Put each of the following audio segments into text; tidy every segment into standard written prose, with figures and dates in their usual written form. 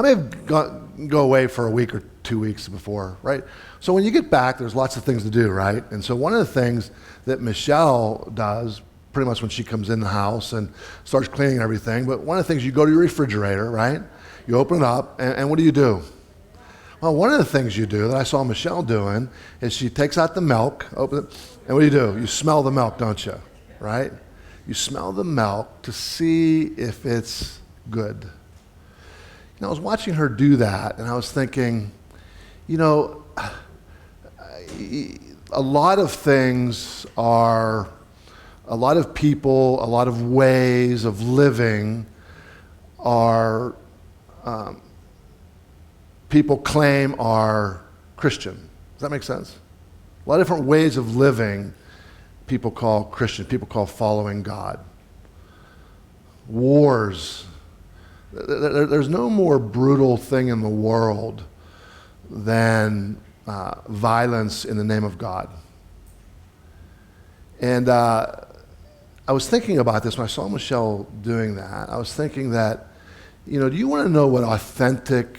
How many have go away for a week or 2 weeks before, right? So when you get back, there's lots of things to do, right? And so one of the things that Michelle does pretty much when she comes in the house and starts cleaning everything, but one of the things, you go to your refrigerator, right? You open it up, and what do? Well, one of the things you do that I saw Michelle doing is she takes out the milk, open it, and what do? You smell the milk, don't you? Right? You smell the milk to see if it's good. I was watching her do that, and I was thinking, a lot of things are, a lot of people, a lot of ways of living are, people claim are Christian. Does that make sense? A lot of different ways of living people call Christian, people call following God. Wars. There's no more brutal thing in the world than violence in the name of God. And I was thinking about this when I saw Michelle doing that. I was thinking that, do you want to know what authentic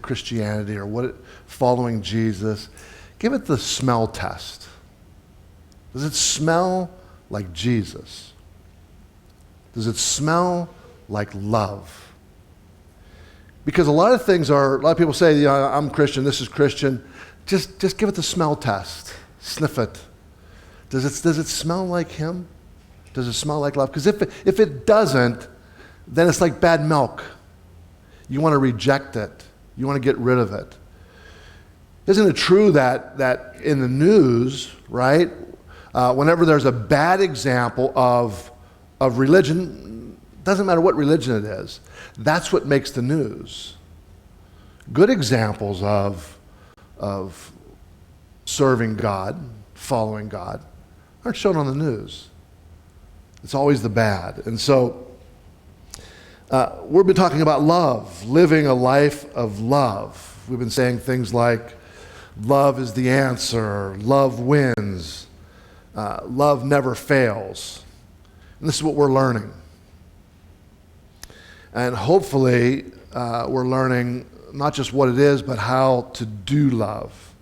Christianity or following Jesus, give it the smell test. Does it smell like Jesus? Does it smell like love? Because a lot of people say, I'm Christian, this is Christian. Just give it the smell test. Sniff it. Does it smell like him? Does it smell like love? Because if it doesn't, then it's like bad milk. You want to reject it. You want to get rid of it. Isn't it true that in the news, right, whenever there's a bad example of religion, doesn't matter what religion it is, that's what makes the news. Good examples of serving God, following God, aren't shown on the news. It's always the bad. And so we've been talking about love, living a life of love. We've been saying things like, love is the answer, love wins, love never fails. And this is what we're learning. And hopefully we're learning not just what it is, but how to do love.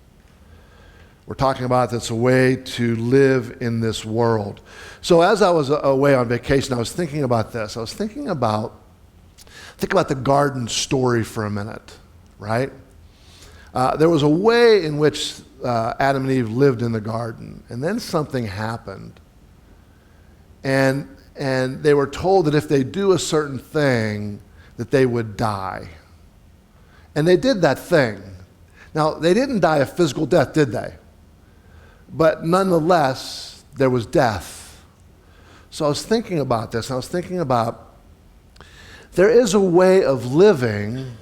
We're talking about that's a way to live in this world. So as I was away on vacation, I was thinking about this. I was thinking about the garden story for a minute, right? There was a way in which Adam and Eve lived in the garden, and then something happened. And they were told that if they do a certain thing, that they would die. And they did that thing. Now, they didn't die a physical death, did they? But nonetheless, there was death. So I was thinking about this, and I was thinking about there is a way of living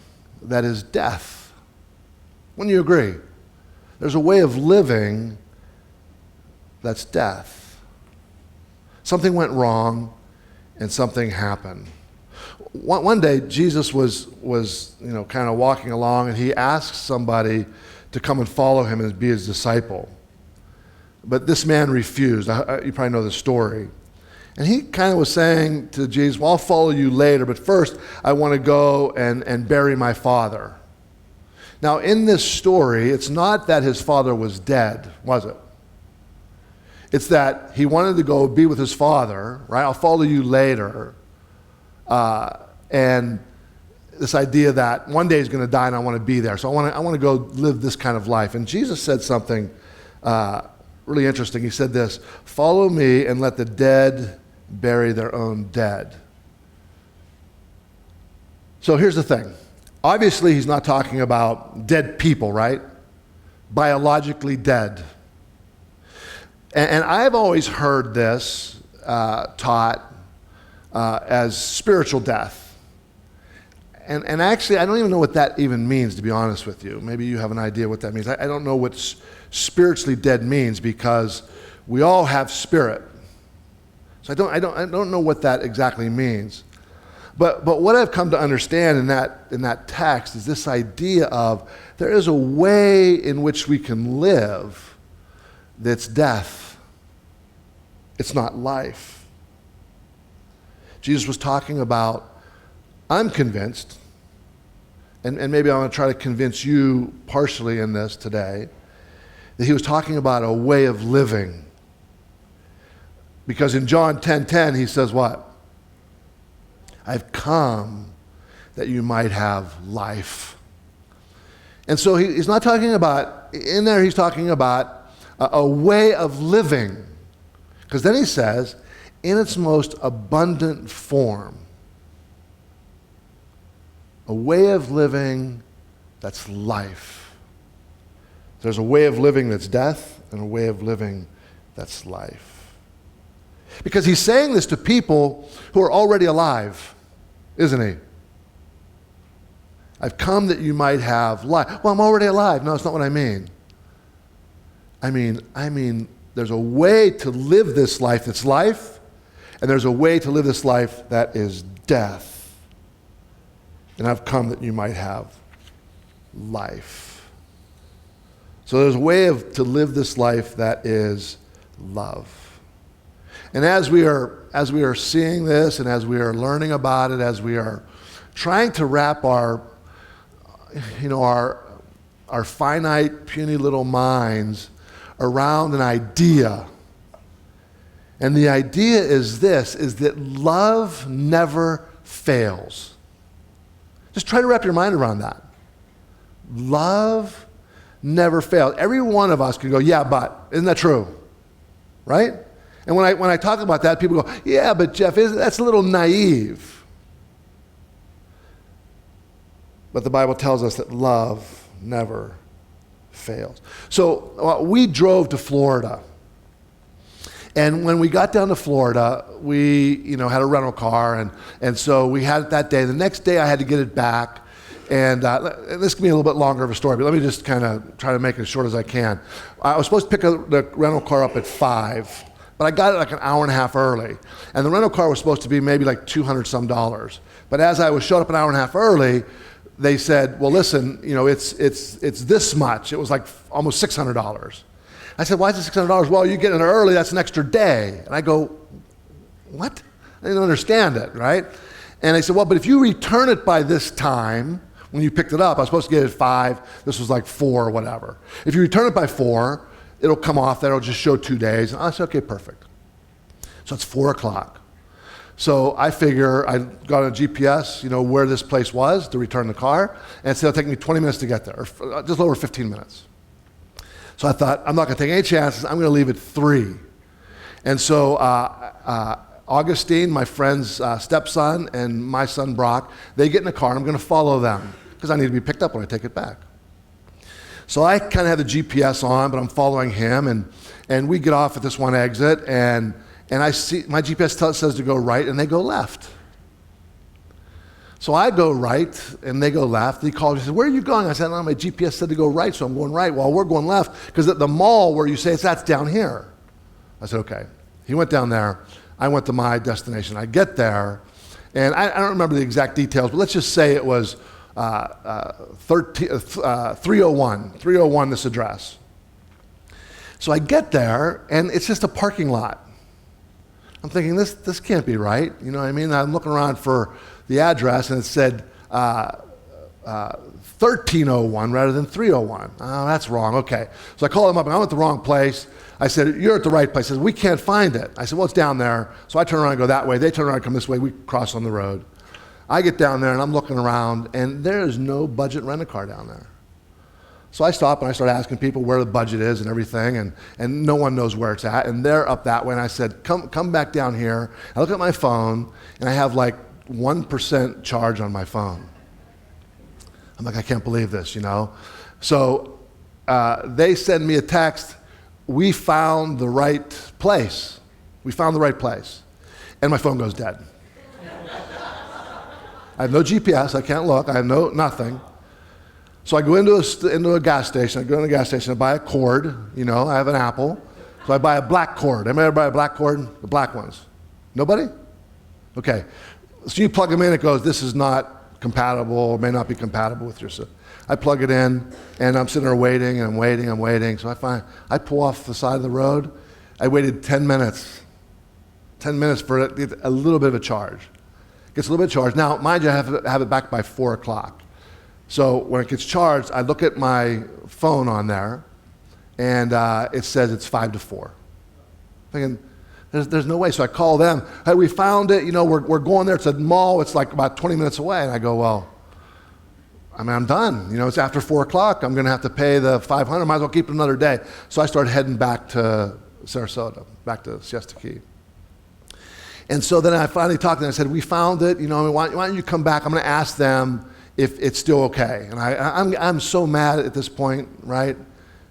that is death. Wouldn't you agree? There's a way of living that's death. Something went wrong, and something happened. One day, Jesus was kind of walking along, and he asked somebody to come and follow him and be his disciple. But this man refused. You probably know the story. And he kind of was saying to Jesus, well, I'll follow you later, but first I want to go and bury my father. Now, in this story, it's not that his father was dead, was it? It's that he wanted to go be with his father, right? I'll follow you later. And this idea that one day he's going to die and I want to be there. So I want to go live this kind of life. And Jesus said something really interesting. He said this, follow me and let the dead bury their own dead. So here's the thing. Obviously, he's not talking about dead people, right? Biologically dead. And I've always heard this taught as spiritual death. And actually, I don't even know what that even means, to be honest with you. Maybe you have an idea what that means. I don't know what spiritually dead means, because we all have spirit. So I don't know what that exactly means. But what I've come to understand in that text is this idea of there is a way in which we can live that's death. It's not life. Jesus was talking about, I'm convinced, and maybe I'm going to try to convince you partially in this today, that he was talking about a way of living. Because in John 10:10, he says what? I've come that you might have life. And so he's not talking about, in there he's talking about a way of living. Because then he says, in its most abundant form. A way of living that's life. There's a way of living that's death and a way of living that's life. Because he's saying this to people who are already alive, isn't he? I've come that you might have life. Well, I'm already alive. No, that's not what I mean. I mean, there's a way to live this life that's life, and there's a way to live this life that is death. And I've come that you might have life. So there's a way to live this life that is love. And as we are seeing this, and as we are learning about it, as we are trying to wrap our finite, puny little minds around an idea. And the idea is this, is that love never fails. Just try to wrap your mind around that. Love never fails. Every one of us can go, yeah, but. Isn't that true? Right? And when I talk about that, people go, yeah, but Jeff, that's a little naive. But the Bible tells us that love never fails. So we drove to Florida. And when we got down to Florida, we had a rental car. And so we had it that day. The next day I had to get it back. And this can be a little bit longer of a story, but let me just kind of try to make it as short as I can. I was supposed to pick the rental car up at 5. But I got it like an hour and a half early. And the rental car was supposed to be maybe like $200 some. But as I showed up an hour and a half early, they said, well, listen, it's this much. It was like almost $600. I said, why is it $600? Well, you get in early, that's an extra day. And I go, what? I didn't understand it, right? And they said, well, but if you return it by this time, when you picked it up, I was supposed to get it at 5, this was like 4 or whatever. If you return it by 4, it'll come off there, it'll just show 2 days. And I said, okay, perfect. So it's 4 o'clock. So I figure I got a GPS, where this place was to return the car, and it said it'll take me 20 minutes to get there, or just over 15 minutes. So I thought, I'm not going to take any chances. I'm going to leave at 3. And so Augustine, my friend's stepson, and my son Brock, they get in the car, and I'm going to follow them because I need to be picked up when I take it back. So I kind of have the GPS on, but I'm following him, and we get off at this one exit, and I see my GPS says to go right, and they go left. So I go right, and they go left. He called me and said, where are you going? I said, no, my GPS said to go right, so I'm going right. Well, we're going left, because at the mall where you say that's down here. I said, okay. He went down there. I went to my destination. I get there, and I don't remember the exact details, but let's just say it was 301, this address. So I get there, and it's just a parking lot. I'm thinking, this can't be right. You know what I mean? I'm looking around for the address, and it said 1301 rather than 301. Oh, that's wrong. Okay. So I call them up, and I'm at the wrong place. I said, you're at the right place. He says, we can't find it. I said, well, it's down there. So I turn around and go that way. They turn around and come this way. We cross on the road. I get down there, and I'm looking around, and there is no budget rent-a-car down there. So I stop, and I start asking people where the budget is and everything, and no one knows where it's at, and they're up that way. And I said, come back down here. I look at my phone, and I have like 1% charge on my phone. I'm like, I can't believe this, So they send me a text, we found the right place. We found the right place. And my phone goes dead. I have no GPS, I can't look, I have nothing. So I go into a gas station, I buy a cord, I have an Apple. So I buy a black cord. Anybody ever buy a black cord? The black ones. Nobody? Okay. So you plug them in, it goes, this is not compatible, or may not be compatible with your system. I plug it in, and I'm sitting there waiting, and I'm waiting. So I pull off the side of the road. I waited 10 minutes. 10 minutes for a little bit of a charge. Gets a little bit of charge. Now, mind you, I have to have it back by 4 o'clock. So when it gets charged, I look at my phone on there, and it says it's 5 to 4. Thinking, there's no way. So I call them. Hey, we found it. We're going there. It's a mall. It's like about 20 minutes away. And I go, well, I'm done. It's after 4 o'clock. I'm going to have to pay the $500. Might as well keep it another day. So I started heading back to Sarasota, back to Siesta Key. And so then I finally talked to them. I said, we found it. Why don't you come back? I'm going to ask them if it's still okay. And I'm so mad at this point, right?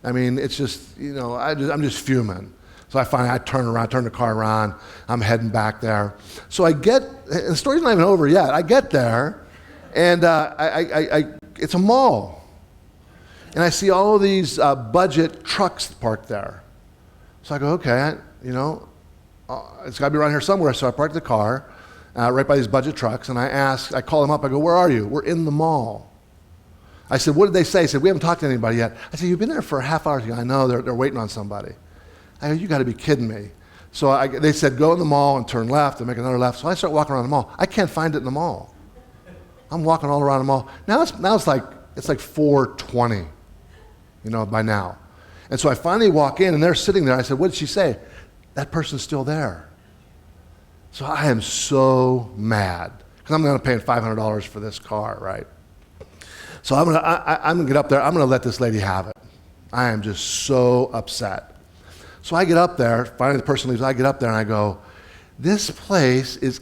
I mean, it's just, I'm just fuming. So I turn the car around, I'm heading back there. So and the story's not even over yet. I get there, and it's a mall. And I see all of these budget trucks parked there. So I go, okay, it's gotta be around here somewhere. So I park the car right by these budget trucks, and I call them up, I go, where are you? We're in the mall. I said, what did they say? He said, we haven't talked to anybody yet. I said, you've been there for a half hour. He goes, I know, they're waiting on somebody. I go, you got to be kidding me. So they said, go in the mall and turn left and make another left. So I start walking around the mall. I can't find it in the mall. I'm walking all around the mall. Now it's like 4:20, by now. And so I finally walk in, and they're sitting there. I said, what did she say? That person's still there. So I am so mad, because I'm going to pay $500 for this car, right? So I'm going to get up there. I'm going to let this lady have it. I am just so upset. So I get up there, finally the person leaves, I get up there and I go, this place is,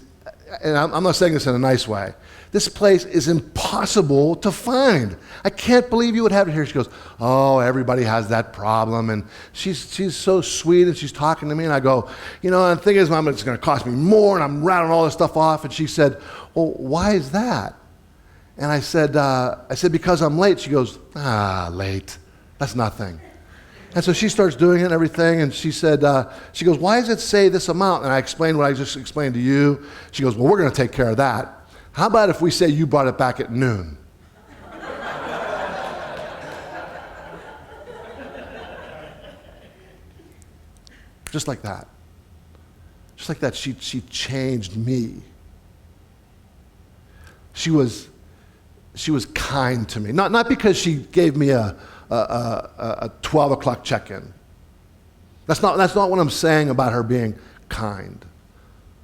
and I'm not saying this in a nice way, this place is impossible to find. I can't believe you would have it here. She goes, oh, everybody has that problem, and she's so sweet, and she's talking to me, and I go, and the thing is, Mom, it's going to cost me more, and I'm rattling all this stuff off, and she said, well, why is that? And I said, because I'm late. She goes, late, that's nothing. And so she starts doing it and everything, and she goes, why does it say this amount? And I explained what I just explained to you. She goes, well, we're going to take care of that. How about if we say you brought it back at noon? Just like that. Just like that, she changed me. She was kind to me. Not because she gave me a 12 o'clock check-in. That's not what I'm saying about her being kind.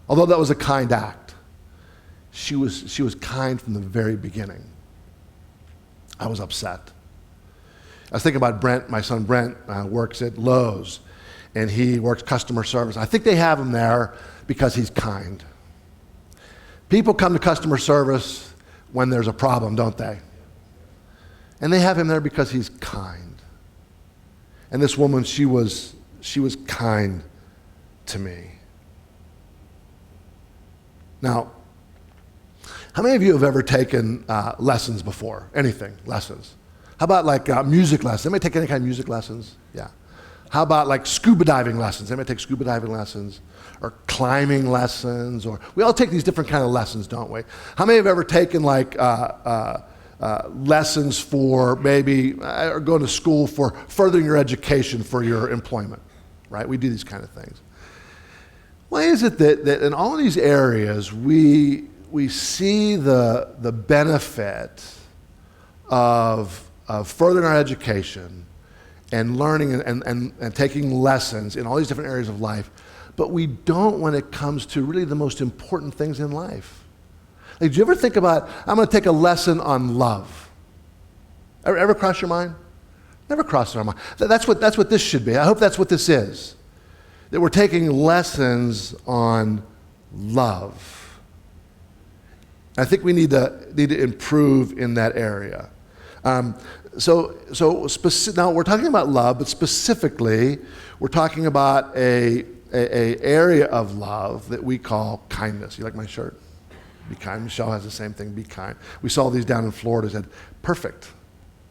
Although that was a kind act. She was kind from the very beginning. I was upset. I was thinking about Brent. My son Brent works at Lowe's, and he works customer service. I think they have him there because he's kind. People come to customer service when there's a problem, don't they? And they have him there because he's kind. And this woman, she was kind to me. Now, how many of you have ever taken lessons before? Anything, lessons. How about like music lessons? Anybody take any kind of music lessons? Yeah. How about like scuba diving lessons? Anybody take scuba diving lessons? Or climbing lessons? Or we all take these different kind of lessons, don't we? How many have ever taken like lessons for maybe, or going to school for furthering your education for your employment, right? We do these kind of things. Why is it that in all of these areas we see the benefit of furthering our education and learning and taking lessons in all these different areas of life, but we don't when it comes to really the most important things in life? Like, do you ever think about, I'm going to take a lesson on love? Ever cross your mind? Never crossed our mind. That's what this should be. I hope that's what this is. That we're taking lessons on love. I think we need to improve in that area. Now we're talking about love, but specifically we're talking about a area of love that we call kindness. You like my shirt? Be kind. Michelle has the same thing. Be kind. We saw these down in Florida. Said perfect.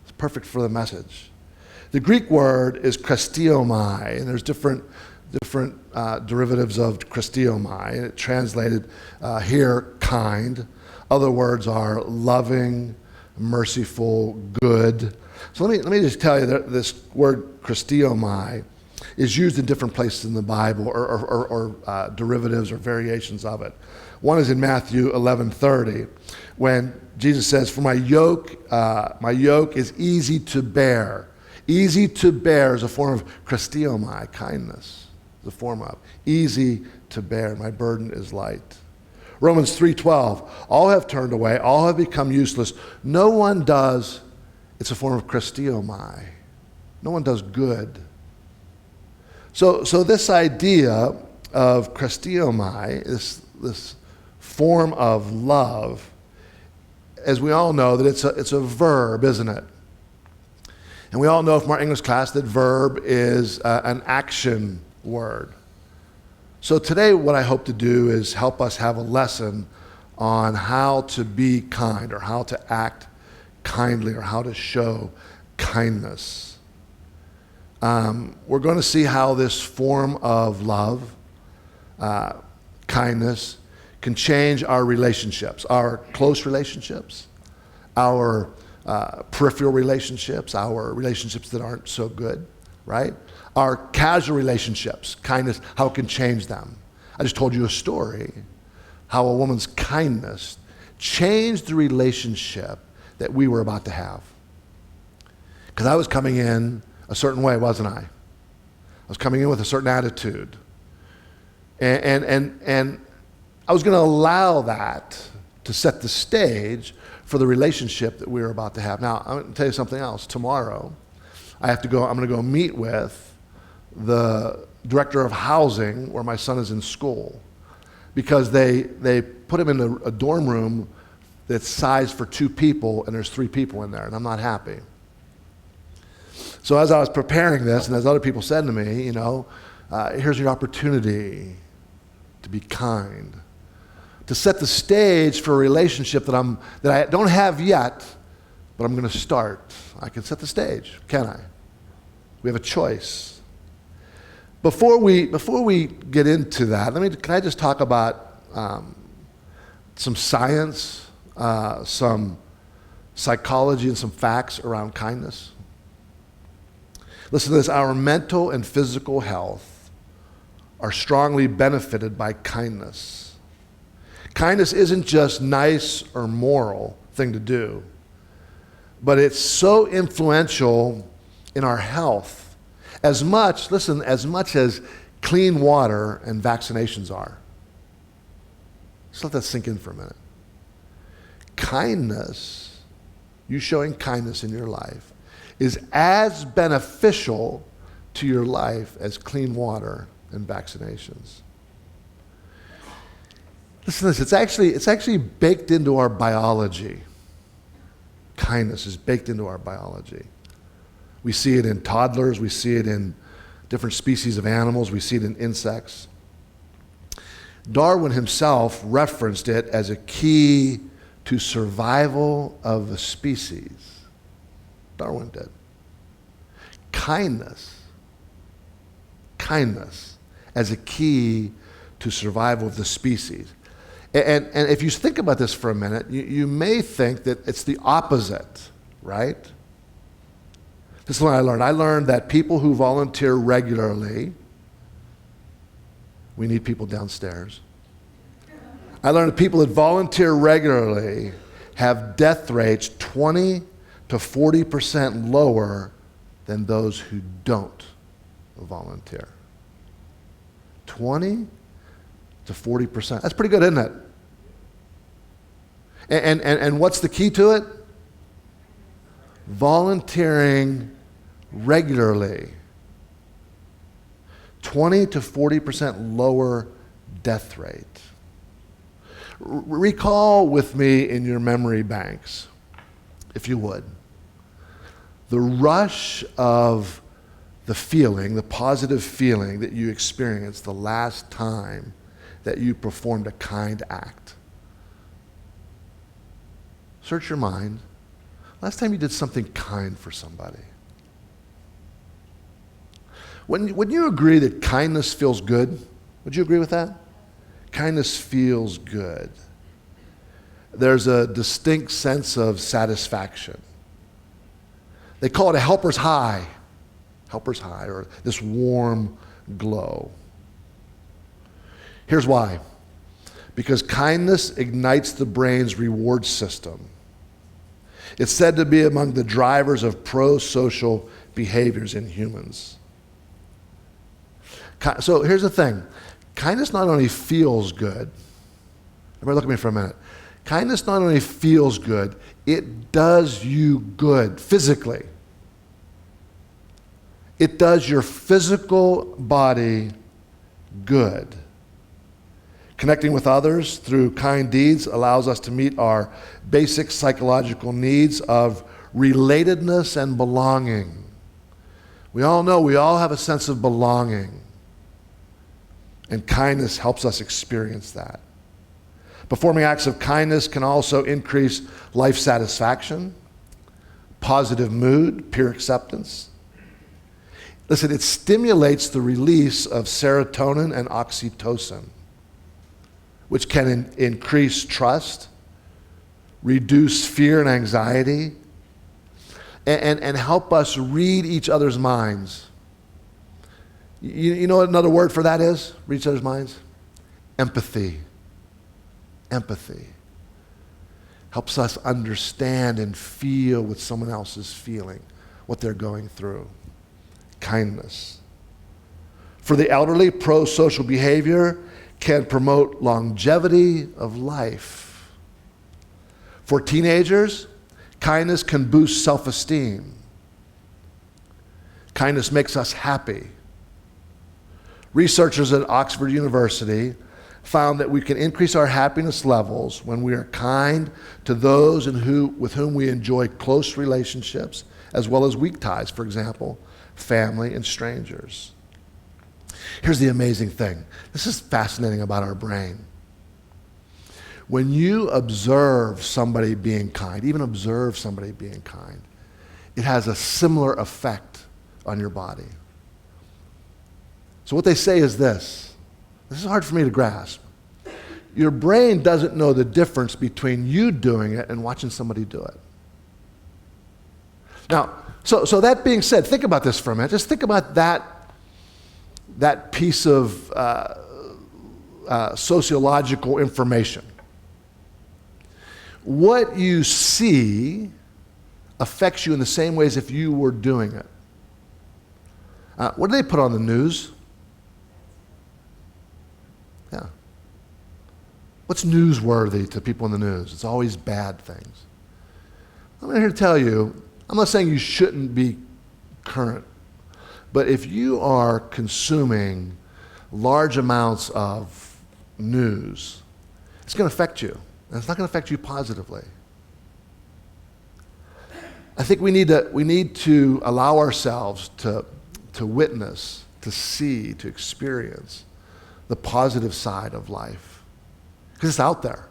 It's perfect for the message. The Greek word is Christiomai, and there's different derivatives of Christiomai, and it translated here kind. Other words are loving, merciful, good. So let me just tell you that this word Christiomai is used in different places in the Bible, or derivatives or variations of it. One is in Matthew 11:30, when Jesus says, "For my yoke is easy to bear." Easy to bear is a form of Christiomai, kindness. Is a form of easy to bear. My burden is light. Romans 3:12, all have turned away, all have become useless. No one does, it's a form of Christiomai. No one does good. So this idea of Christiomai, this form of love, as we all know that it's a verb, isn't it? And we all know from our English class that verb is an action word. So today what I hope to do is help us have a lesson on how to be kind, or how to act kindly, or how to show kindness. We're going to see how this form of love, kindness, can change our relationships, our close relationships, our peripheral relationships, our relationships that aren't so good, right? Our casual relationships, kindness, how it can change them. I just told you a story, how a woman's kindness changed the relationship that we were about to have. Because I was coming in a certain way, wasn't I? I was coming in with a certain attitude. And I was going to allow that to set the stage for the relationship that we were about to have. Now, I'm going to tell you something else. Tomorrow, I'm going to go meet with the director of housing where my son is in school, because they put him in a dorm room that's sized for 2 people, and there's 3 people in there, and I'm not happy. So as I was preparing this, and as other people said to me, here's your opportunity to be kind, to set the stage for a relationship that I don't have yet, but I'm going to start. I can set the stage, can I? We have a choice. Before we get into that, can I just talk about some science, some psychology, and some facts around kindness? Listen to this. Our mental and physical health are strongly benefited by kindness. Kindness isn't just nice or moral thing to do, but it's so influential in our health as much as clean water and vaccinations are. Just let that sink in for a minute. Kindness, you showing kindness in your life, is as beneficial to your life as clean water and vaccinations. Listen to this, it's actually baked into our biology. Kindness is baked into our biology. We see it in toddlers, we see it in different species of animals, we see it in insects. Darwin himself referenced it as a key to survival of the species. Darwin did. Kindness as a key to survival of the species. And if you think about this for a minute, you may think that it's the opposite, right? This is what I learned. I learned that people who volunteer regularly, we need people downstairs. I learned that people that volunteer regularly have death rates 20 to 40% lower than those who don't volunteer. 20 to 40%. That's pretty good, isn't it? And what's the key to it? Volunteering regularly. 20 to 40% lower death rate. Recall with me in your memory banks, if you would, the rush of the feeling, the positive feeling that you experienced the last time that you performed a kind act. Search your mind. Last time you did something kind for somebody. Wouldn't you agree that kindness feels good? Would you agree with that? Kindness feels good. There's a distinct sense of satisfaction. They call it a helper's high, or this warm glow. Here's why. because kindness ignites the brain's reward system. It's said to be among the drivers of pro-social behaviors in humans. So here's the thing. Kindness not only feels good, everybody look at me for a minute. Kindness not only feels good, it does you good physically. It does your physical body good. Connecting with others through kind deeds allows us to meet our basic psychological needs of relatedness and belonging. We all know we all have a sense of belonging, and kindness helps us experience that. Performing acts of kindness can also increase life satisfaction, positive mood, peer acceptance. Listen, it stimulates the release of serotonin and oxytocin, which can increase trust, reduce fear and anxiety, and help us read each other's minds. You know what another word for that is? Read each other's minds? Empathy. Empathy. Helps us understand and feel what someone else is feeling, what they're going through. Kindness. For the elderly, pro-social behavior can promote longevity of life. For teenagers, kindness can boost self-esteem. Kindness makes us happy. Researchers at Oxford University found that we can increase our happiness levels when we are kind to those with whom we enjoy close relationships, as well as weak ties, for example, family and strangers. Here's the amazing thing. This is fascinating about our brain. When you observe somebody being kind, even observe somebody being kind, it has a similar effect on your body. So what they say is this. This is hard for me to grasp. Your brain doesn't know the difference between you doing it and watching somebody do it. Now, so that being said, think about this for a minute. Just think about that piece of sociological information. What you see affects you in the same ways if you were doing it. What do they put on the news? Yeah. What's newsworthy to people in the news? It's always bad things. I'm here to tell you, I'm not saying you shouldn't be current, but if you are consuming large amounts of news, it's going to affect you. And it's not going to affect you positively. I think we need to allow ourselves to witness, to see, to experience the positive side of life. Because it's out there.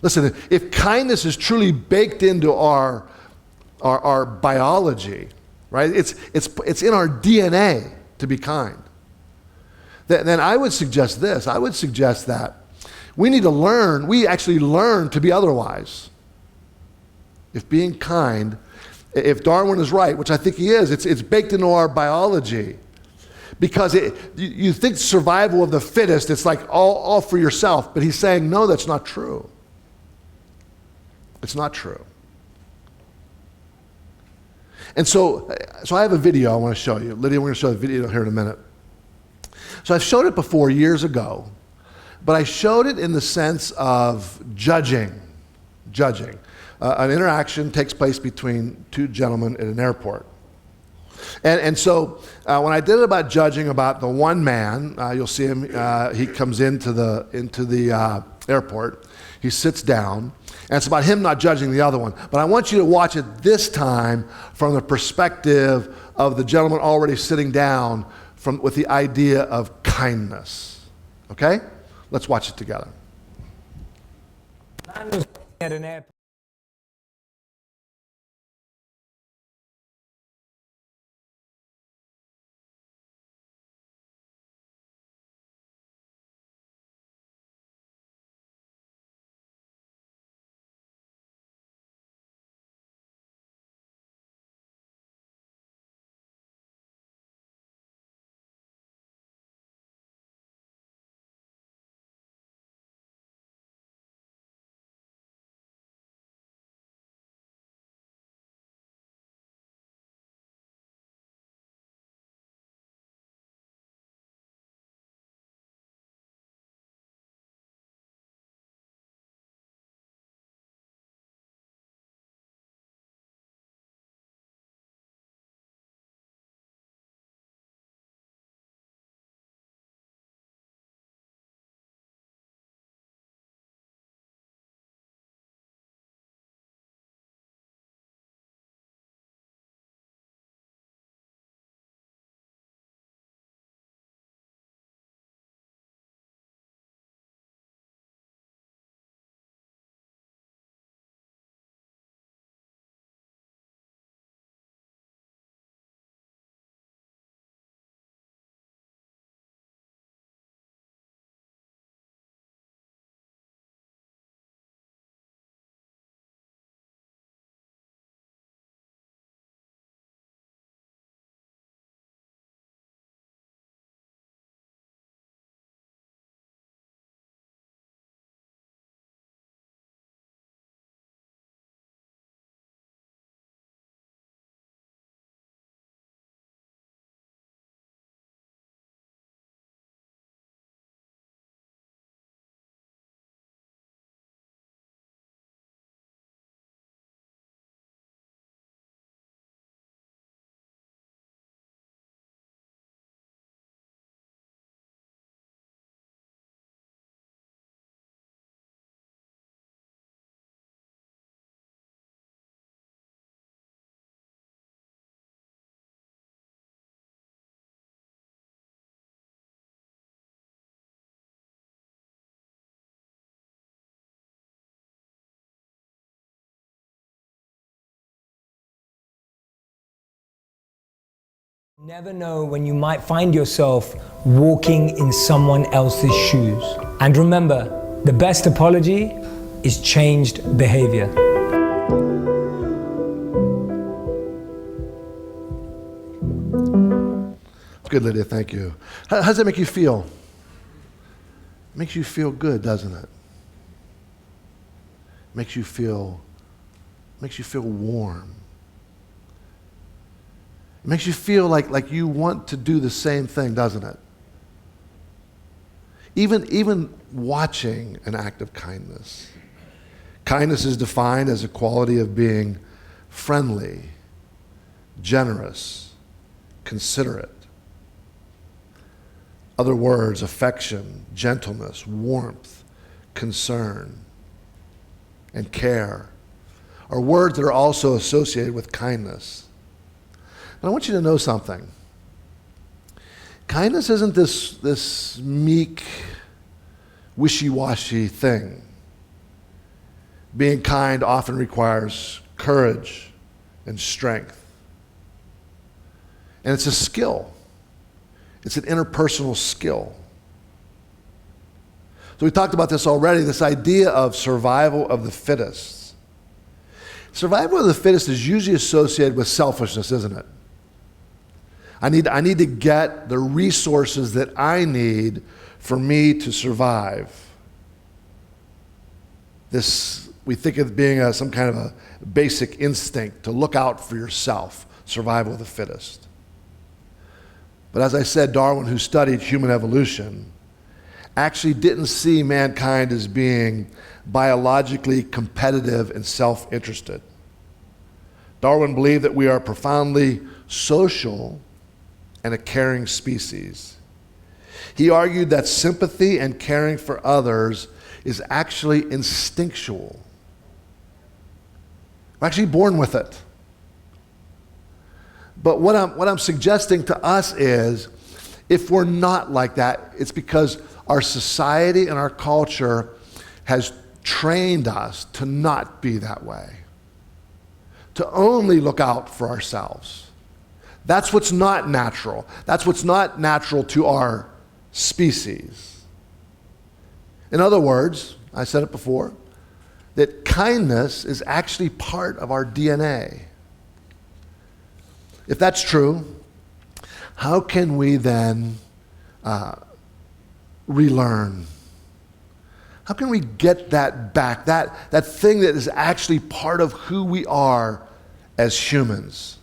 Listen, if kindness is truly baked into our biology, right? It's in our DNA to be kind. Then I would suggest this. I would suggest that we actually learn to be otherwise. If being kind, if Darwin is right, which I think he is, it's baked into our biology. Because you think survival of the fittest, it's like all for yourself. But he's saying, no, that's not true. It's not true. And so I have a video I want to show you. Lydia, we're going to show the video here in a minute. So I've showed it before years ago, but I showed it in the sense of judging. An interaction takes place between two gentlemen at an airport. And so when I did it about judging about the one man, you'll see him, he comes into the airport, he sits down, and it's about him not judging the other one. But I want you to watch it this time from the perspective of the gentleman already sitting down with the idea of kindness. Okay? Let's watch it together. Man was at an airport. Never know when you might find yourself walking in someone else's shoes. And remember, the best apology is changed behavior. Good, Lydia, thank you. How does that make you feel? It makes you feel good, doesn't it? Makes you feel warm. It makes you feel like you want to do the same thing, doesn't it? Even watching an act of kindness. Kindness is defined as a quality of being friendly, generous, considerate. Other words, affection, gentleness, warmth, concern, and care are words that are also associated with kindness. And I want you to know something. Kindness isn't this meek, wishy-washy thing. Being kind often requires courage and strength. And it's a skill. It's an interpersonal skill. So we talked about this already, this idea of survival of the fittest. Survival of the fittest is usually associated with selfishness, isn't it? I need to get the resources that I need for me to survive. This, we think of being some kind of a basic instinct to look out for yourself, survival of the fittest. But as I said, Darwin, who studied human evolution, actually didn't see mankind as being biologically competitive and self-interested. Darwin believed that we are profoundly social and a caring species. He argued that sympathy and caring for others is actually instinctual. We're actually born with it. But what I'm suggesting to us is, if we're not like that, it's because our society and our culture has trained us to not be that way, to only look out for ourselves. That's what's not natural. That's what's not natural to our species. In other words, I said it before, that kindness is actually part of our DNA. If that's true, how can we then relearn? How can we get that back, that thing that is actually part of who we are as humans?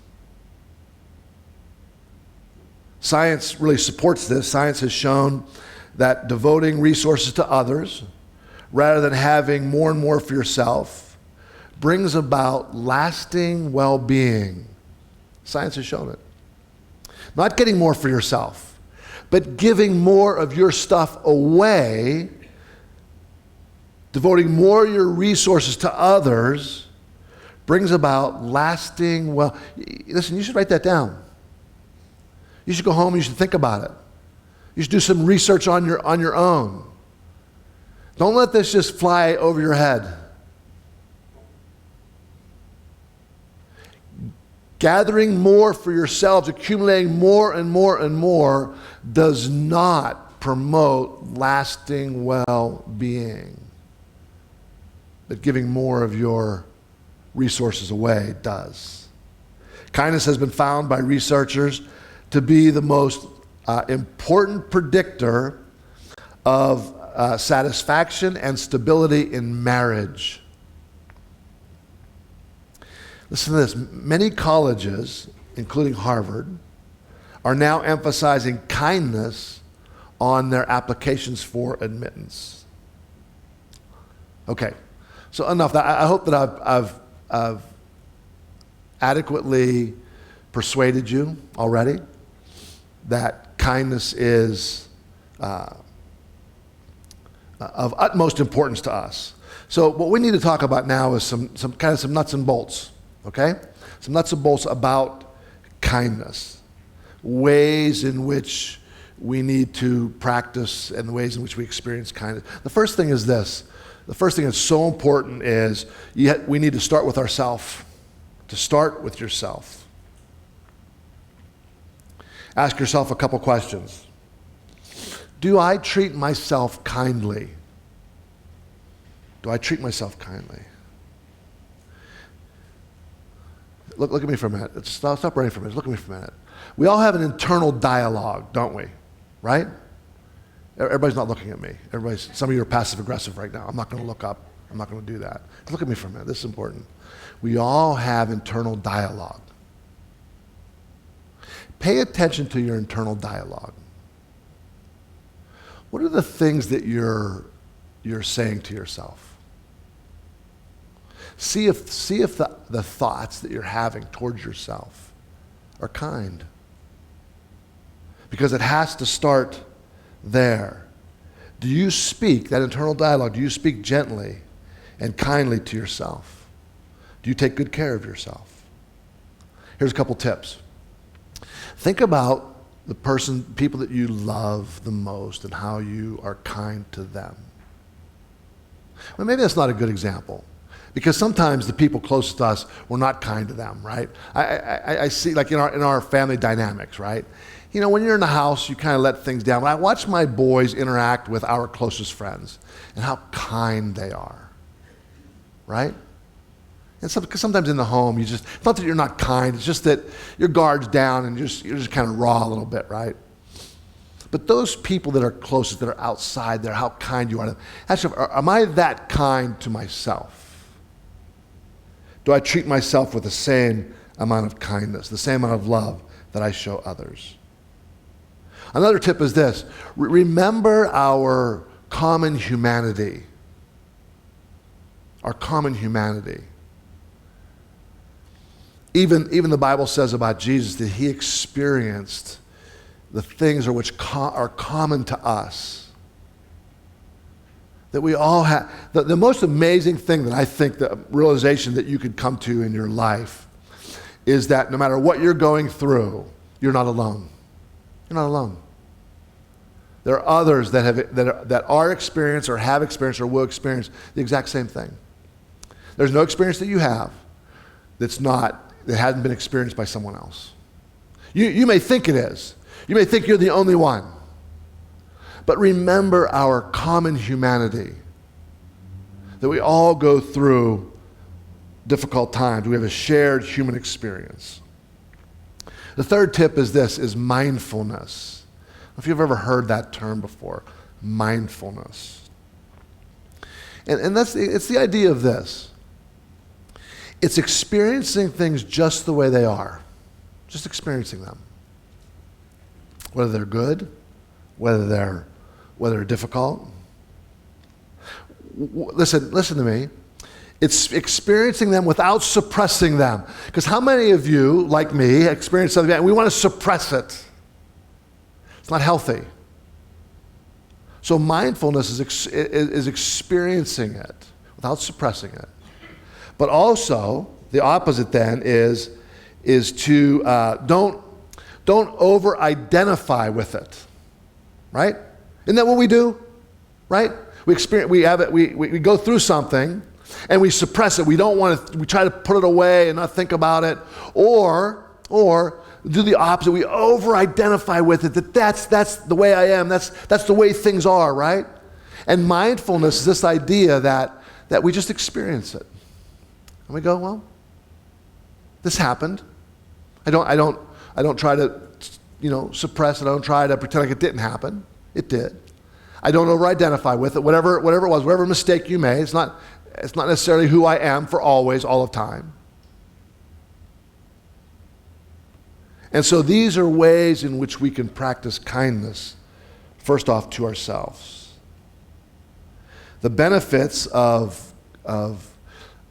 Science really supports this. Science has shown that devoting resources to others, rather than having more and more for yourself, brings about lasting well-being. Science has shown it. Not getting more for yourself, but giving more of your stuff away, devoting more of your resources to others, brings about lasting well. Listen, you should write that down. You should go home and you should think about it. You should do some research on your own. Don't let this just fly over your head. Gathering more for yourselves, accumulating more and more and more, does not promote lasting well-being. But giving more of your resources away does. Kindness has been found by researchers to be the most important predictor of satisfaction and stability in marriage. Listen to this. Many colleges, including Harvard, are now emphasizing kindness on their applications for admittance. Okay, so enough. I hope that I've adequately persuaded you already that kindness is of utmost importance to us. So what we need to talk about now is some nuts and bolts, okay? Some nuts and bolts about kindness, ways in which we need to practice and the ways in which we experience kindness. The first thing is this. The first thing that's so important is we need to start with ourselves. To start with yourself. Ask yourself a couple questions. Do I treat myself kindly? Do I treat myself kindly? Look at me for a minute. Stop writing for a minute. Look at me for a minute. We all have an internal dialogue, don't we? Right? Everybody's not looking at me. Some of you are passive aggressive right now. I'm not going to look up. I'm not going to do that. Look at me for a minute. This is important. We all have internal dialogue. Pay attention to your internal dialogue. What are the things that you're saying to yourself? See if the thoughts that you're having towards yourself are kind. Because it has to start there. Do you speak, that internal dialogue, do you speak gently and kindly to yourself? Do you take good care of yourself? Here's a couple tips. Think about people that you love the most and how you are kind to them. Well, maybe that's not a good example, because sometimes the people closest to us, we're not kind to them, right? I see, like in our family dynamics, right? You know, when you're in the house, you kind of let things down. But I watch my boys interact with our closest friends and how kind they are, right? And because sometimes in the home, it's not that you're not kind, it's just that your guard's down and you're just kind of raw a little bit, right? But those people that are closest, that are outside there, how kind you are to them. Actually, am I that kind to myself? Do I treat myself with the same amount of kindness, the same amount of love that I show others? Another tip is this. Remember our common humanity. Our common humanity. Even the Bible says about Jesus that he experienced the things which are common to us. That we all have. The most amazing thing that I think, the realization that you could come to in your life, is that no matter what you're going through, you're not alone. You're not alone. There are others that are experienced or have experienced or will experience the exact same thing. There's no experience that you have that hasn't been experienced by someone else. You may think it is. You may think you're the only one. But remember our common humanity, that we all go through difficult times. We have a shared human experience. The third tip is mindfulness. I don't know if you've ever heard that term before, mindfulness. And it's the idea of this. It's experiencing things just the way they are. Just experiencing them. Whether they're good, whether they're difficult. Listen to me. It's experiencing them without suppressing them. Because how many of you, like me, experience something and we want to suppress it? It's not healthy. So mindfulness is experiencing it without suppressing it. But also, the opposite then is to don't over-identify with it, right? Isn't that what we do, right? We go through something and we suppress it. We try to put it away and not think about it, or do the opposite. We over-identify with it, that's the way I am, that's the way things are, right? And mindfulness is this idea that we just experience it. And we go, well, this happened. I don't try to, suppress it. I don't try to pretend like it didn't happen. It did. I don't over-identify with it. Whatever it was, whatever mistake you made, it's not necessarily who I am for always, all of time. And so these are ways in which we can practice kindness, first off, to ourselves. The benefits of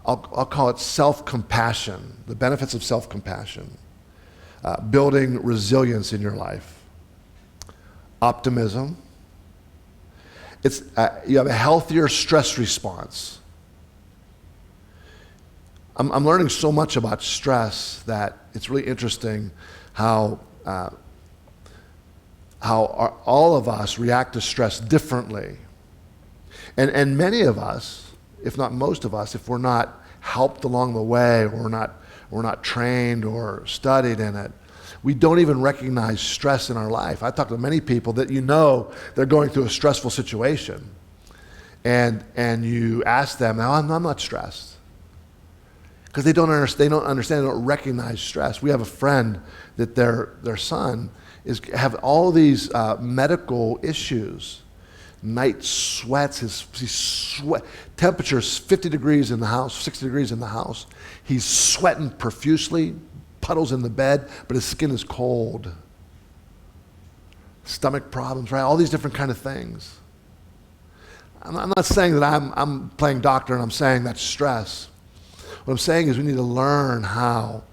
I'll call it self-compassion, the benefits of self-compassion, building resilience in your life, optimism. You have a healthier stress response. I'm learning so much about stress that it's really interesting how all of us react to stress differently. And many of us, if not most of us, if we're not helped along the way, or we're not trained or studied in it, we don't even recognize stress in our life. I talk to many people that they're going through a stressful situation. And you ask them, now I'm not stressed. Because they don't understand, they don't recognize stress. We have a friend that their son have all these medical issues. Night sweats, temperature's 50 degrees in the house, 60 degrees in the house. He's sweating profusely, puddles in the bed, but his skin is cold. Stomach problems, right? All these different kind of things. I'm not saying that I'm playing doctor and I'm saying that's stress. What I'm saying is we need to learn how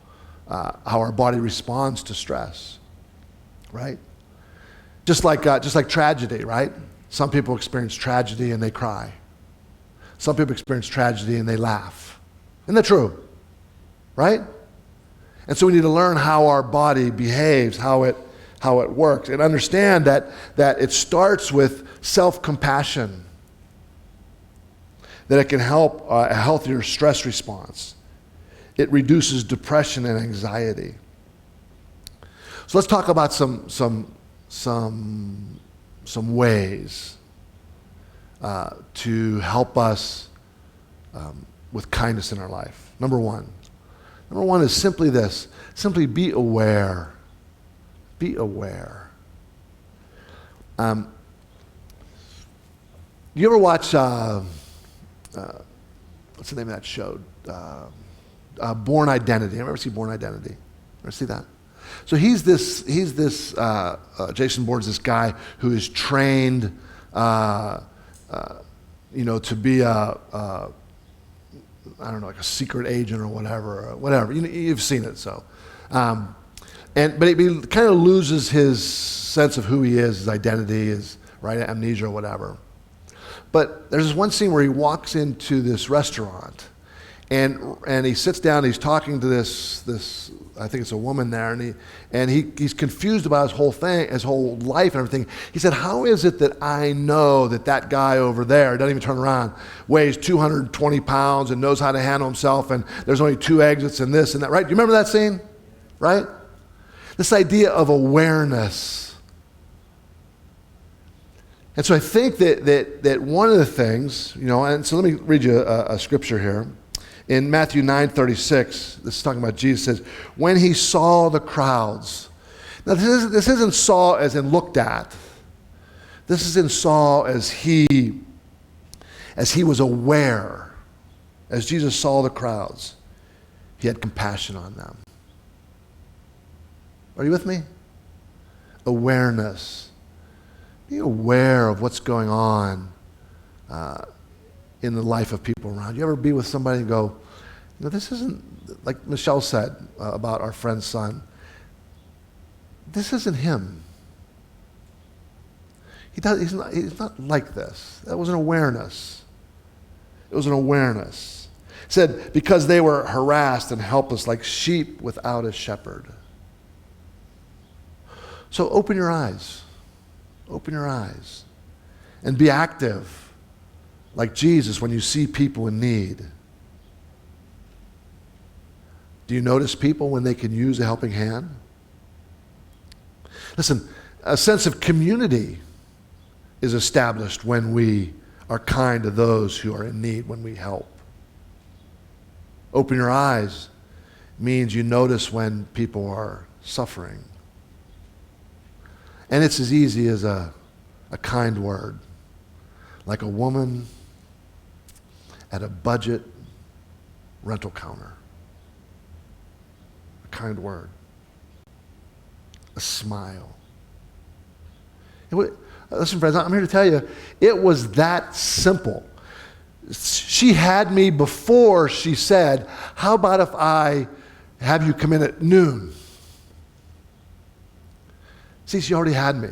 our body responds to stress, right? Just like tragedy, right? Some people experience tragedy and they cry. Some people experience tragedy and they laugh. Isn't that true? Right? And so we need to learn how our body behaves, how it works, and understand that it starts with self-compassion, that it can help a healthier stress response. It reduces depression and anxiety. So let's talk about some ways to help us with kindness in our life. Number one is simply this. Simply be aware. Be aware. You ever watch, what's the name of that show? Born Identity. Ever see Born Identity? Ever see that? So he's this Jason Bourne's this guy who is trained, to be like a secret agent or whatever. You've seen it, so. But he kind of loses his sense of who he is, his identity, his amnesia or whatever. But there's this one scene where he walks into this restaurant, and he sits down. He's talking to this I think it's a woman there, and he's confused about his whole thing, his whole life and everything. He said, "How is it that I know that guy over there doesn't even turn around, weighs 220 pounds and knows how to handle himself, and there's only 2 exits and this and that?" Right? Do you remember that scene? Right? This idea of awareness. And so I think that one of the things, and so let me read you a scripture here. In Matthew 9:36, this is talking about Jesus, says, when he saw the crowds. Now this isn't saw as in looked at. This is in saw as he was aware. As Jesus saw the crowds, he had compassion on them. Are you with me? Awareness. Be aware of what's going on in the life of people around you. Ever be with somebody and go, this isn't, like Michelle said about our friend's son, this isn't him. He's not like this. That was an awareness. It was an awareness. It said, because they were harassed and helpless like sheep without a shepherd. So open your eyes. Open your eyes. And be active. Like Jesus, when you see people in need. Do you notice people when they can use a helping hand? Listen, a sense of community is established when we are kind to those who are in need, when we help. Open your eyes means you notice when people are suffering. And it's as easy as a kind word, like a woman at a budget rental counter. A kind word. A smile. Listen, friends, I'm here to tell you, it was that simple. She had me before she said, how about if I have you come in at noon? See, she already had me.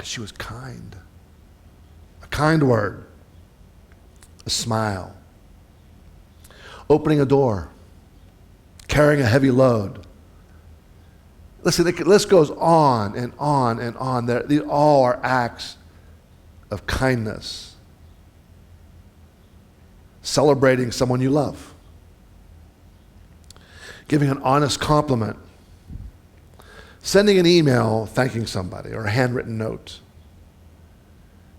She was kind. A kind word. A smile. Opening a door. Carrying a heavy load. Listen, the list goes on and on and on. These all are acts of kindness. Celebrating someone you love. Giving an honest compliment. Sending an email thanking somebody, or a handwritten note,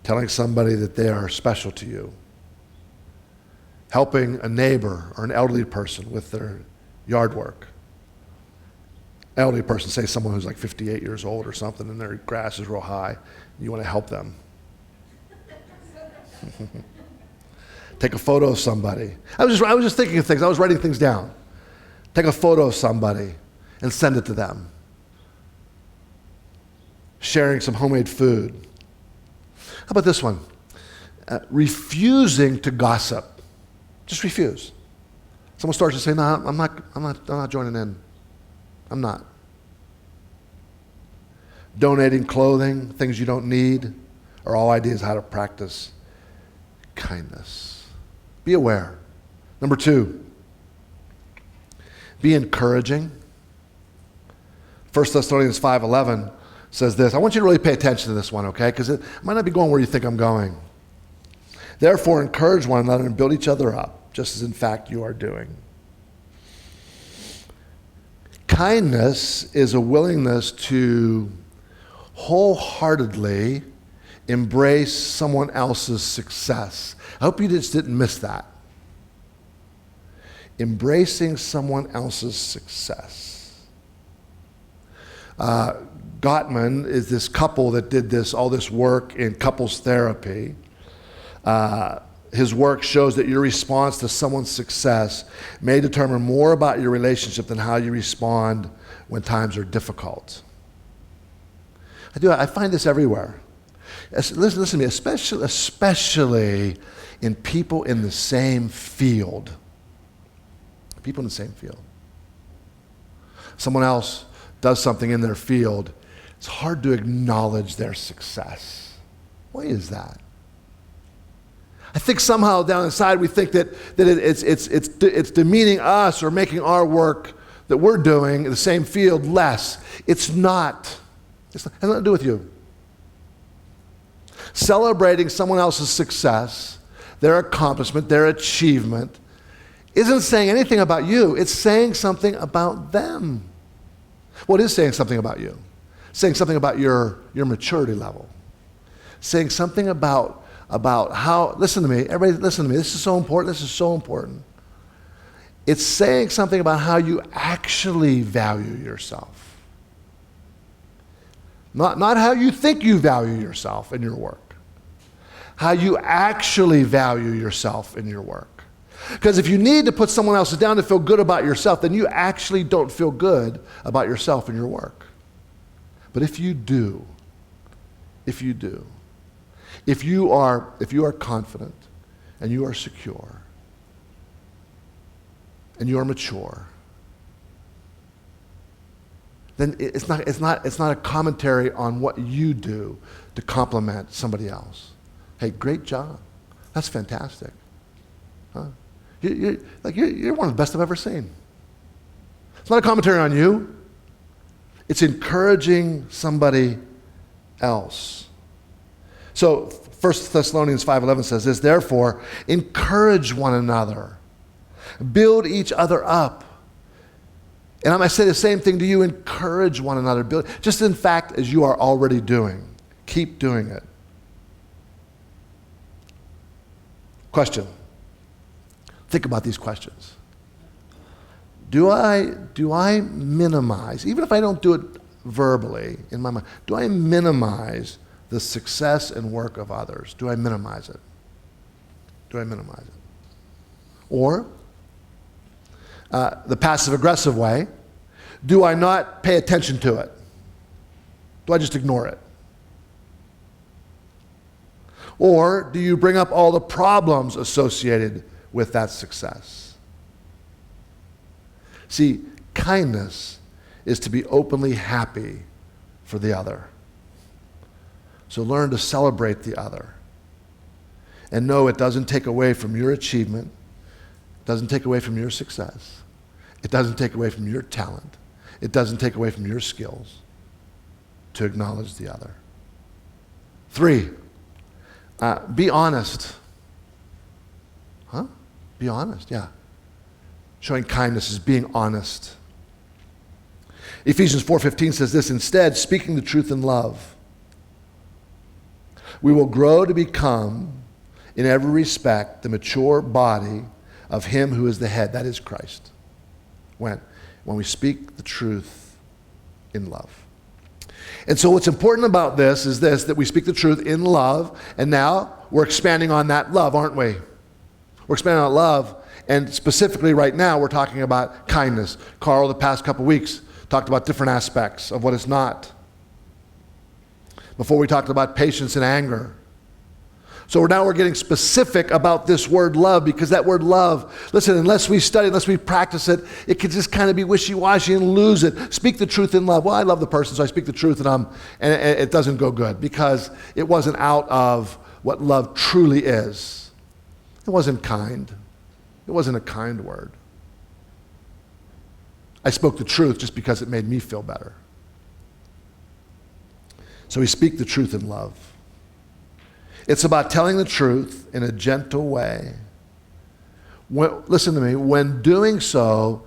telling somebody that they are special to you. Helping a neighbor or an elderly person with their yard work. Elderly person, say someone who's like 58 years old or something, and their grass is real high. You want to help them. Take a photo of somebody. I was just thinking of things. I was writing things down. Take a photo of somebody and send it to them. Sharing some homemade food. How about this one? Refusing to gossip. Just refuse. Someone starts to say, "No, I'm not joining in. I'm not." Donating clothing, things you don't need, are all ideas how to practice kindness. Be aware. Number 2, be encouraging. 1 Thessalonians 5:11 says this. I want you to really pay attention to this one, okay? Because it might not be going where you think I'm going. Therefore, encourage one another and build each other up, just as in fact you are doing. Kindness is a willingness to wholeheartedly embrace someone else's success. I hope you just didn't miss that. Embracing someone else's success. Gottman is this couple that did all this work in couples therapy. His work shows that your response to someone's success may determine more about your relationship than how you respond when times are difficult. I find this everywhere. Listen to me, especially in people in the same field. People in the same field. Someone else does something in their field, it's hard to acknowledge their success. Why is that? I think somehow down inside we think that it's demeaning us or making our work that we're doing in the same field less. It's not. It has nothing to do with you. Celebrating someone else's success, their accomplishment, their achievement, isn't saying anything about you. It's saying something about them. Well, it is saying something about you. Saying something about your maturity level. Saying something about how, listen to me, everybody listen to me, this is so important, this is so important. It's saying something about how you actually value yourself. Not how you think you value yourself in your work. How you actually value yourself in your work. Because if you need to put someone else down to feel good about yourself, then you actually don't feel good about yourself in your work. But if you do, if you are confident and you are secure and you are mature, then it's not a commentary on what you do to compliment somebody else. Hey, great job. That's fantastic. Huh? You're one of the best I've ever seen. It's not a commentary on you. It's encouraging somebody else. So 1 Thessalonians 5:11 says this, therefore, encourage one another. Build each other up. And I might say the same thing to you, encourage one another. Build, just in fact, as you are already doing. Keep doing it. Question. Think about these questions. Do I minimize, even if I don't do it verbally in my mind, do I minimize the success and work of others? Do I minimize it? Do I minimize it? Or, the passive-aggressive way, do I not pay attention to it? Do I just ignore it? Or do you bring up all the problems associated with that success? See, kindness is to be openly happy for the other. So learn to celebrate the other. And know it doesn't take away from your achievement. It doesn't take away from your success. It doesn't take away from your talent. It doesn't take away from your skills to acknowledge the other. 3, be honest. Huh? Be honest, yeah. Showing kindness is being honest. Ephesians 4:15 says this, instead, speaking the truth in love, we will grow to become, in every respect, the mature body of him who is the head, that is Christ. When we speak the truth in love. And so what's important about this is this, that we speak the truth in love, and now we're expanding on that love, aren't we? We're expanding on love, and specifically right now we're talking about kindness. Carl, the past couple weeks, talked about different aspects of what it's not. Before we talked about patience and anger. So now we're getting specific about this word love, because that word love, listen, unless we study, unless we practice it, it can just kind of be wishy-washy and lose it. Speak the truth in love. Well, I love the person, so I speak the truth, and it doesn't go good because it wasn't out of what love truly is. It wasn't kind. It wasn't a kind word. I spoke the truth just because it made me feel better. So we speak the truth in love. It's about telling the truth in a gentle way. Listen to me, when doing so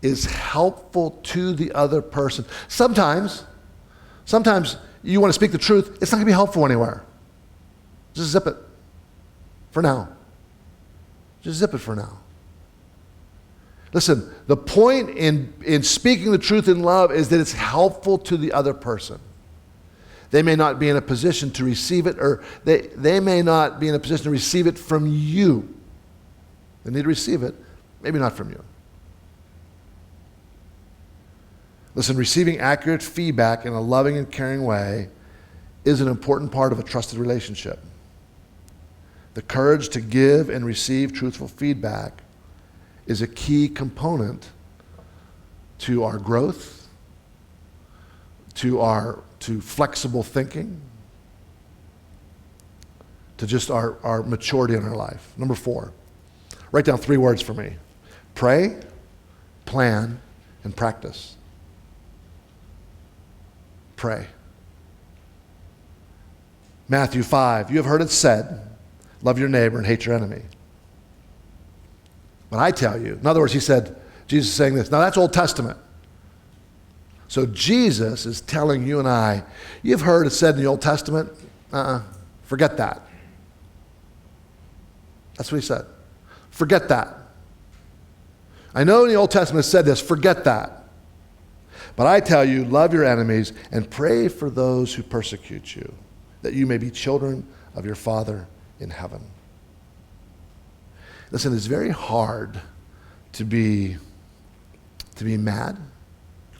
is helpful to the other person. Sometimes you want to speak the truth, it's not going to be helpful anywhere. Just zip it for now. Just zip it for now. Listen, the point in speaking the truth in love is that it's helpful to the other person. They may not be in a position to receive it, or they may not be in a position to receive it from you. They need to receive it, maybe not from you. Listen, receiving accurate feedback in a loving and caring way is an important part of a trusted relationship. The courage to give and receive truthful feedback is a key component to our growth, to flexible thinking, to just our maturity in our life. Number 4, write down 3 words for me. Pray, plan, and practice. Pray. Matthew 5, you have heard it said, love your neighbor and hate your enemy. But I tell you, in other words, Jesus is saying this. Now that's Old Testament. So Jesus is telling you and I, you've heard it said in the Old Testament, forget that. That's what he said. Forget that. I know in the Old Testament it said this, forget that. But I tell you, love your enemies and pray for those who persecute you, that you may be children of your Father in heaven. Listen, it's very hard to be mad,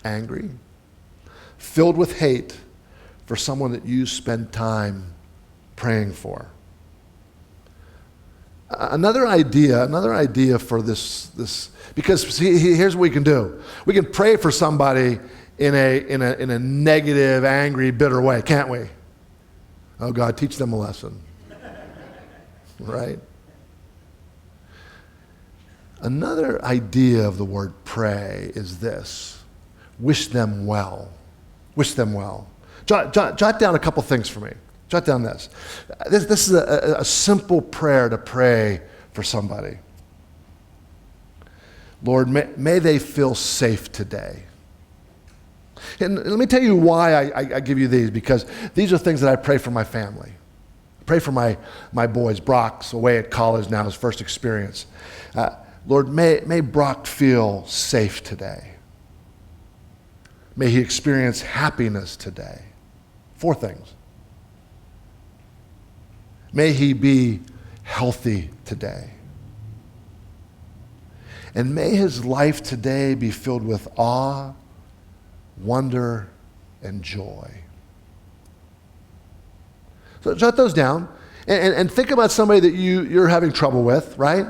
angry, filled with hate for someone that you spend time praying for. Another idea for this, because see, here's what we can do. We can pray for somebody in a negative, angry, bitter way, can't we? Oh God, teach them a lesson. Right? Another idea of the word pray is this: wish them well. Wish them well. Jot down a couple things for me. Jot down this. This is a simple prayer to pray for somebody. Lord, may they feel safe today. And let me tell you why I give you these, because these are things that I pray for my family. I pray for my boys. Brock's away at college now, his first experience. Lord, may Brock feel safe today. May he experience happiness today. 4 things. May he be healthy today. And may his life today be filled with awe, wonder, and joy. So jot those down and think about somebody that you're having trouble with, right?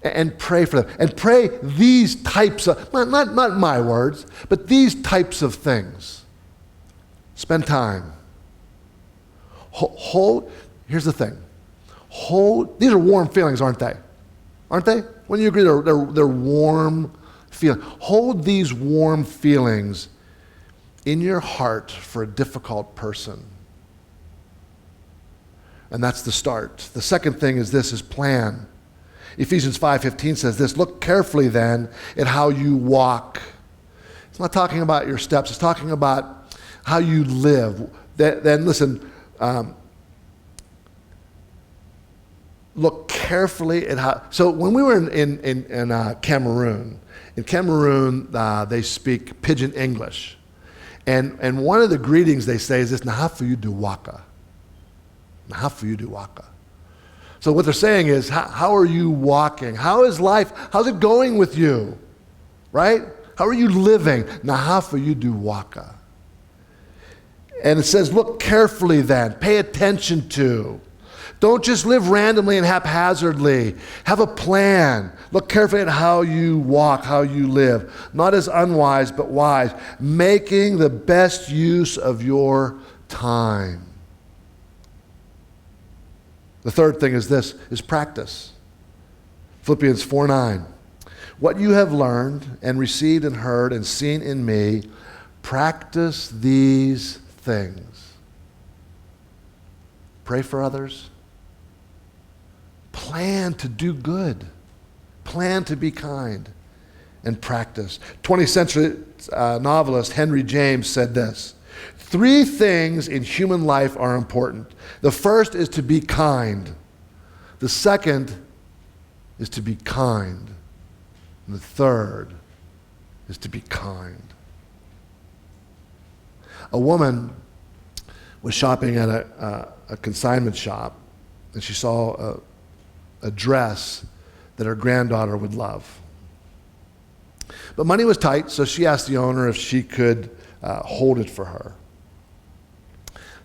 And pray for them. And pray these types of, not my words, but these types of things. Spend time. Hold, here's the thing. These are warm feelings, aren't they? Aren't they? Wouldn't you agree they're warm feelings? Hold these warm feelings in your heart for a difficult person. And that's the start. The second thing is plan. Ephesians 5:15 says this: look carefully then at how you walk. It's not talking about your steps. It's talking about how you live. Then listen, look carefully at how. So when we were in Cameroon, they speak Pidgin English. And one of the greetings they say is this, Nahafuyu Duwaka. Nahafuyu Duwaka. So what they're saying is, how are you walking? How is life? How's it going with you? Right? How are you living? Nahafuyu Duwaka. And it says, look carefully then. Pay attention to. Don't just live randomly and haphazardly. Have a plan. Look carefully at how you walk, how you live. Not as unwise, but wise. Making the best use of your time. The third thing is this, is practice. Philippians 4:9. What you have learned and received and heard and seen in me, practice these things. Pray for others. Plan to do good. Plan to be kind. And practice. 20th century novelist Henry James said this, 3 things in human life are important. The first is to be kind. The second is to be kind. And the third is to be kind. A woman was shopping at a consignment shop, and she saw a dress that her granddaughter would love. But money was tight, so she asked the owner if she could hold it for her.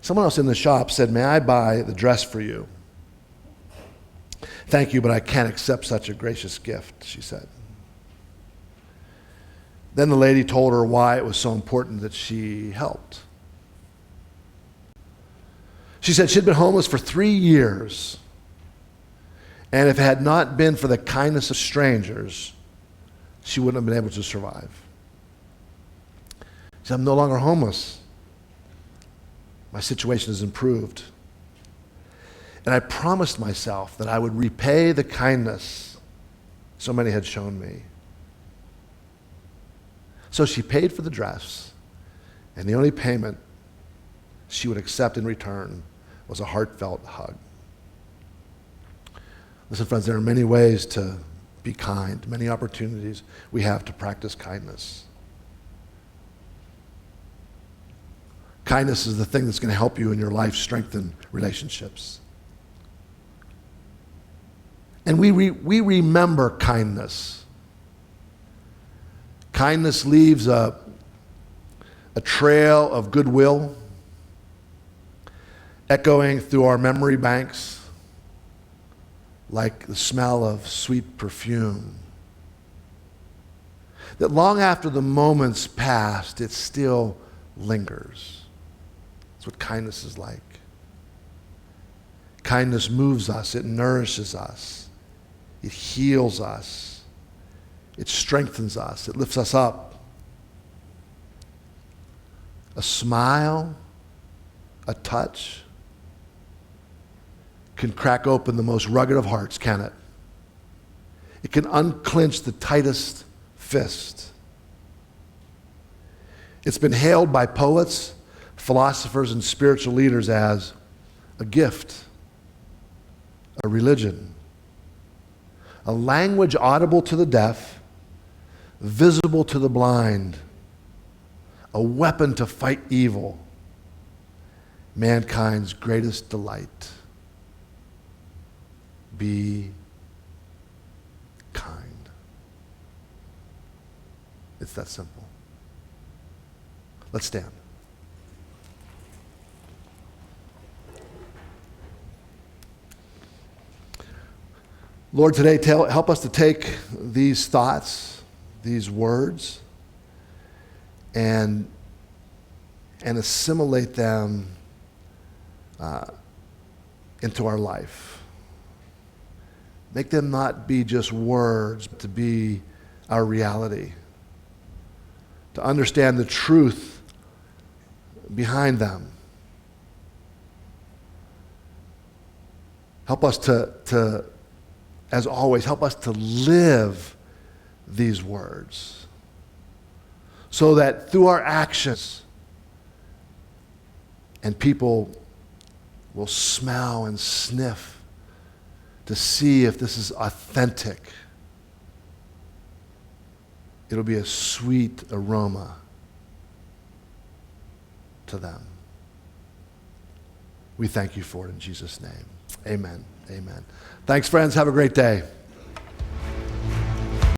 Someone else in the shop said, "May I buy the dress for you?" "Thank you, but I can't accept such a gracious gift," she said. Then the lady told her why it was so important that she helped. She said she'd been homeless for 3 years, and if it had not been for the kindness of strangers, she wouldn't have been able to survive. She said, "I'm no longer homeless. My situation has improved. And I promised myself that I would repay the kindness so many had shown me." So she paid for the dress, and the only payment she would accept in return was a heartfelt hug. Listen, friends, there are many ways to be kind, many opportunities we have to practice kindness. Kindness is the thing that's going to help you in your life strengthen relationships. And we remember kindness. Kindness leaves a trail of goodwill echoing through our memory banks like the smell of sweet perfume. That long after the moment's passed, it still lingers. That's what kindness is like. Kindness moves us, it nourishes us, it heals us, it strengthens us, it lifts us up. A smile, a touch, can crack open the most rugged of hearts, can it? It can unclench the tightest fist. It's been hailed by poets, philosophers, and spiritual leaders as a gift, a religion, a language audible to the deaf, visible to the blind, a weapon to fight evil, mankind's greatest delight. Be kind. It's that simple. Let's stand. Lord, today help us to take these thoughts, these words, and assimilate them into our life. Make them not be just words, but to be our reality. To understand the truth behind them. Help us to, as always, help us to live these words so that through our actions, and people will smell and sniff to see if this is authentic. It'll be a sweet aroma to them. We thank you for it in Jesus' name. Amen. Amen. Thanks, friends. Have a great day.